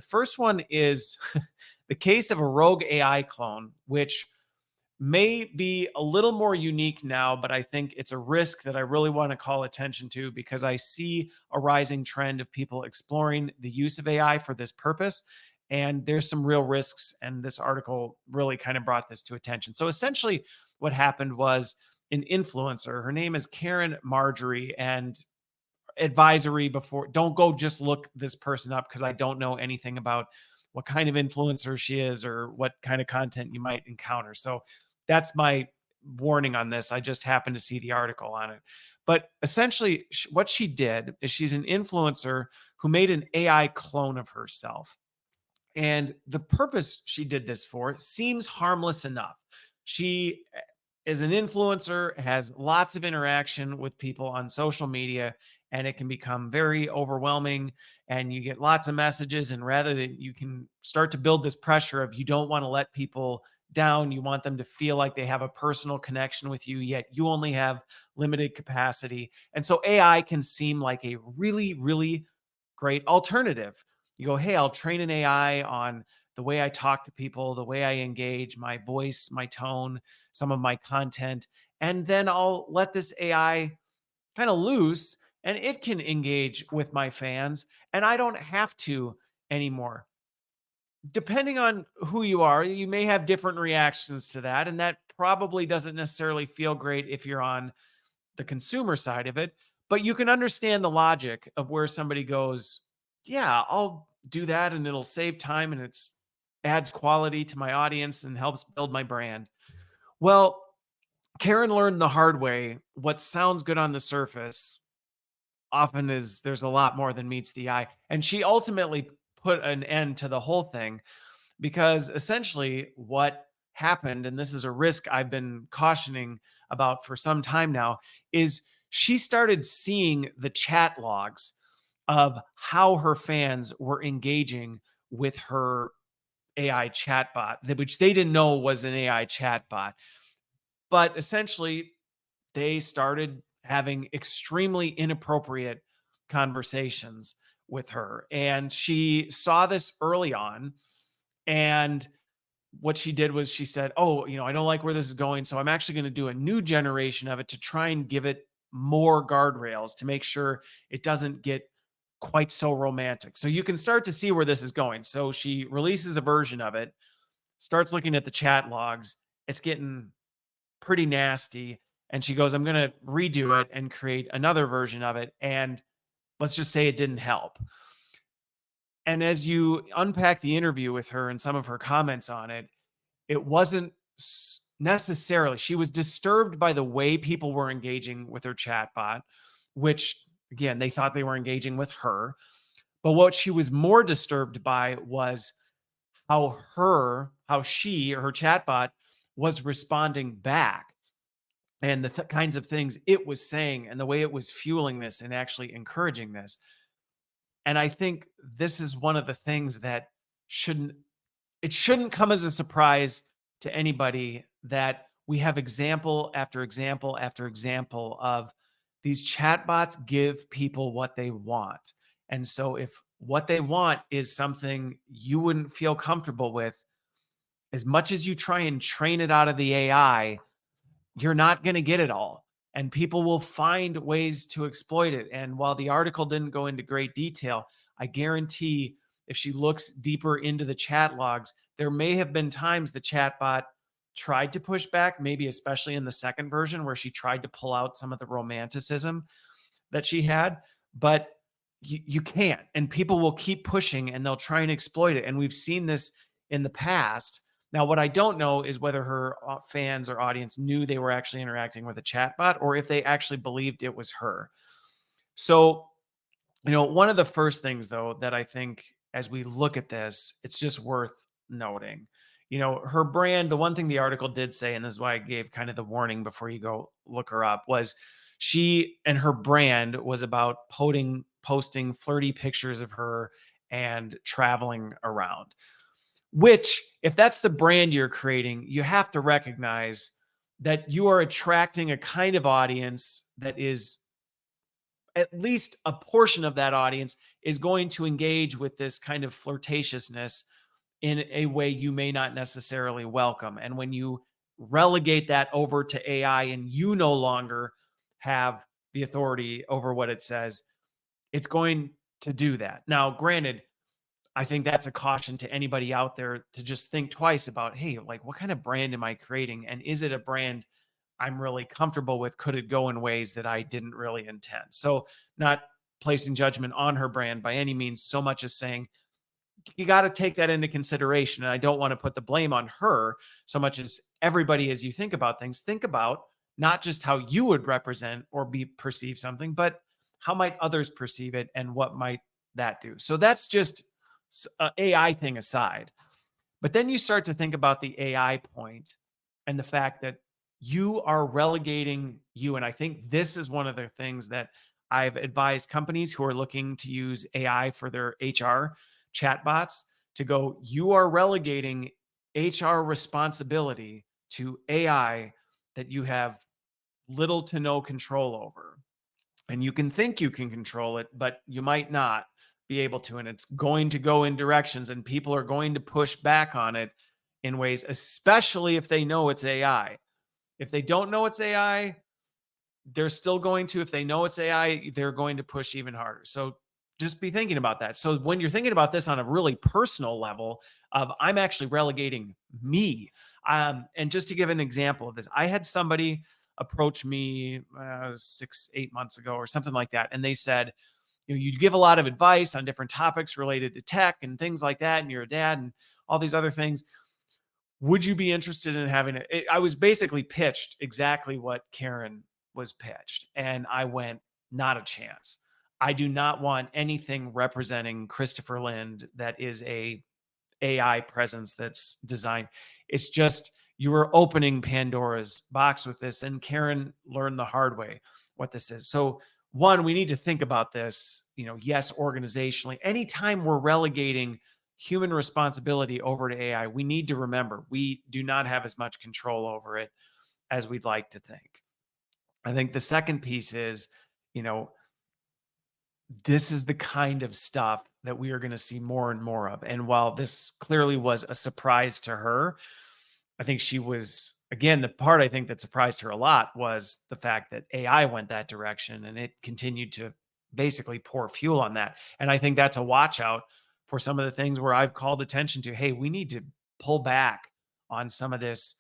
first one is the case of a rogue AI clone, which may be a little more unique now, but I think it's a risk that I really want to call attention to because I see a rising trend of people exploring the use of AI for this purpose. And there's some real risks. And this article really kind of brought this to attention. So essentially, what happened was an influencer, her name is Karen Marjorie, and advisory before, don't go just look this person up because I don't know anything about what kind of influencer she is or what kind of content you might encounter. So that's my warning on this. I just happened to see the article on it. But essentially, what she did is she's an influencer who made an AI clone of herself. And the purpose she did this for seems harmless enough. She is an influencer, has lots of interaction with people on social media, and it can become very overwhelming. And you get lots of messages. And rather than you can start to build this pressure of you don't want to let people down, you want them to feel like they have a personal connection with you, yet you only have limited capacity. And so AI can seem like a really, really great alternative. You go, hey, I'll train an AI on the way I talk to people, the way I engage, my voice, my tone, some of my content, and then I'll let this AI kind of loose and it can engage with my fans and I don't have to anymore. Depending on who you are, you may have different reactions to that. And that probably doesn't necessarily feel great if you're on the consumer side of it, but you can understand the logic of where somebody goes, yeah, I'll do that and it'll save time and it's adds quality to my audience and helps build my brand. Well, Karen learned the hard way. What sounds good on the surface often is there's a lot more than meets the eye. And she ultimately put an end to the whole thing because essentially what happened, and this is a risk I've been cautioning about for some time now, is she started seeing the chat logs of how her fans were engaging with her AI chatbot, which they didn't know was an AI chatbot. But essentially, they started having extremely inappropriate conversations with her. And she saw this early on. And what she did was she said, oh, I don't like where this is going. So I'm actually going to do a new generation of it to try and give it more guardrails to make sure it doesn't get quite so romantic. So you can start to see where this is going. So she releases a version of it, starts looking at the chat logs. It's getting pretty nasty. And she goes, I'm going to redo it and create another version of it. And let's just say it didn't help. And as you unpack the interview with her and some of her comments on it, it wasn't necessarily, she was disturbed by the way people were engaging with her chatbot, which again, they thought they were engaging with her. But what she was more disturbed by was how her chatbot was responding back and the kinds of things it was saying and the way it was fueling this and actually encouraging this. And I think this is one of the things that shouldn't come as a surprise to anybody that we have example after example after example of these chatbots give people what they want. And so if what they want is something you wouldn't feel comfortable with, as much as you try and train it out of the AI, you're not going to get it all. And people will find ways to exploit it. And while the article didn't go into great detail, I guarantee if she looks deeper into the chat logs, there may have been times the chatbot tried to push back, maybe especially in the second version where she tried to pull out some of the romanticism that she had, but you can't. And people will keep pushing and they'll try and exploit it. And we've seen this in the past. Now, what I don't know is whether her fans or audience knew they were actually interacting with a chatbot or if they actually believed it was her. So, one of the first things, though, that I think as we look at this, it's just worth noting. Her brand, the one thing the article did say, and this is why I gave kind of the warning before you go look her up, was she and her brand was about posting flirty pictures of her and traveling around. Which, if that's the brand you're creating, you have to recognize that you are attracting a kind of audience that is, at least a portion of that audience is going to engage with this kind of flirtatiousness in a way you may not necessarily welcome. And when you relegate that over to AI and you no longer have the authority over what it says, it's going to do that. Now, granted, I think that's a caution to anybody out there to just think twice about, hey, like, what kind of brand am I creating? And is it a brand I'm really comfortable with? Could it go in ways that I didn't really intend? So, not placing judgment on her brand by any means, so much as saying, you got to take that into consideration. And I don't want to put the blame on her so much as everybody, as you think about things, think about not just how you would represent or be perceive something, but how might others perceive it and what might that do? So that's just AI thing aside. But then you start to think about the AI point and the fact that you are relegating you. And I think this is one of the things that I've advised companies who are looking to use AI for their HR chatbots to go, you are relegating HR responsibility to AI that you have little to no control over. And you can think you can control it, but you might not be able to. And it's going to go in directions, and people are going to push back on it in ways, especially if they know it's AI. If they don't know it's AI, they're still going to, if they know it's AI, they're going to push even harder. So just be thinking about that. So when you're thinking about this on a really personal level of I'm actually relegating me. And just to give an example of this, I had somebody approach me 6, 8 months ago or something like that. And they said, you give a lot of advice on different topics related to tech and things like that. And you're a dad and all these other things. Would you be interested in having it? I was basically pitched exactly what Karen was pitched. And I went, not a chance. I do not want anything representing Christopher Lind that is a AI presence that's designed. It's just you were opening Pandora's box with this, and Karen learned the hard way what this is. So one, we need to think about this, yes, organizationally. Anytime we're relegating human responsibility over to AI, we need to remember we do not have as much control over it as we'd like to think. I think the second piece is, this is the kind of stuff that we are going to see more and more of. And while this clearly was a surprise to her, I think she was, again, the part I think that surprised her a lot was the fact that AI went that direction and it continued to basically pour fuel on that. And I think that's a watch out for some of the things where I've called attention to, hey, we need to pull back on some of this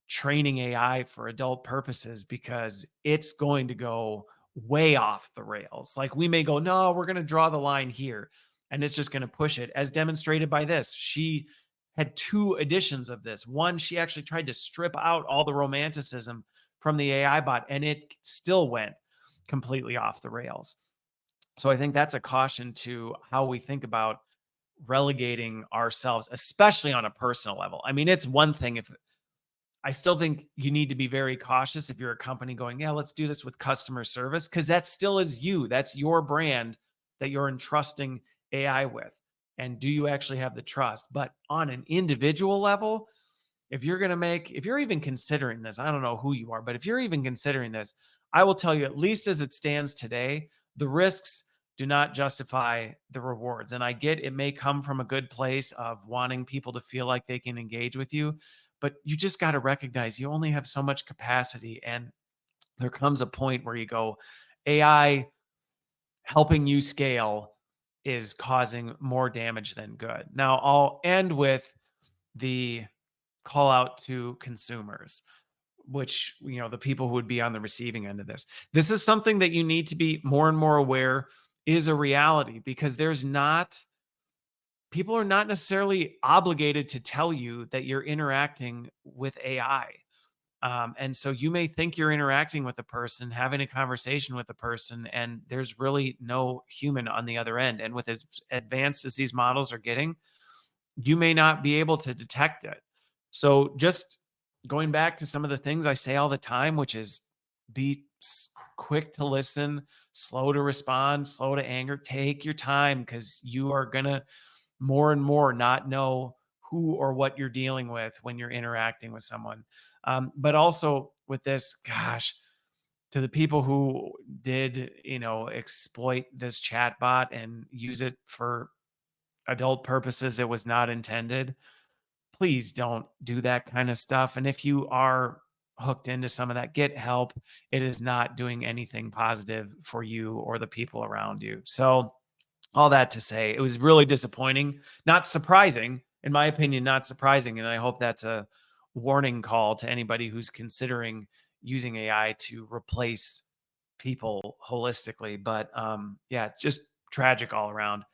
training AI for adult purposes because it's going to go way off the rails. Like we may go, no, we're going to draw the line here. And it's just going to push it, as demonstrated by this. She had 2 editions of this. One, she actually tried to strip out all the romanticism from the AI bot, and it still went completely off the rails. So I think that's a caution to how we think about relegating ourselves, especially on a personal level. I mean, it's one thing if I still think you need to be very cautious if you're a company going, yeah, let's do this with customer service, because that still is you. That's your brand that you're entrusting AI with. And do you actually have the trust? But on an individual level, if you're even considering this, I don't know who you are, but if you're even considering this, I will tell you, at least as it stands today, the risks do not justify the rewards. And I get it may come from a good place of wanting people to feel like they can engage with you, but you just got to recognize you only have so much capacity. And there comes a point where you go, AI helping you scale is causing more damage than good. Now, I'll end with the call out to consumers, which, the people who would be on the receiving end of this. This is something that you need to be more and more aware is a reality, because people are not necessarily obligated to tell you that you're interacting with AI. And so you may think you're interacting with a person, having a conversation with a person, and there's really no human on the other end. And with as advanced as these models are getting, you may not be able to detect it. So just going back to some of the things I say all the time, which is be quick to listen, slow to respond, slow to anger, take your time, because you are going to more and more not know who or what you're dealing with when you're interacting with someone. But also with this, gosh, To the people who did, exploit this chatbot and use it for adult purposes it was not intended, please don't do that kind of stuff. And if you are hooked into some of that, get help. It is not doing anything positive for you or the people around you. So, all that to say, it was really disappointing, not surprising, in my opinion, not surprising. And I hope that's a warning call to anybody who's considering using AI to replace people holistically. But yeah, just tragic all around.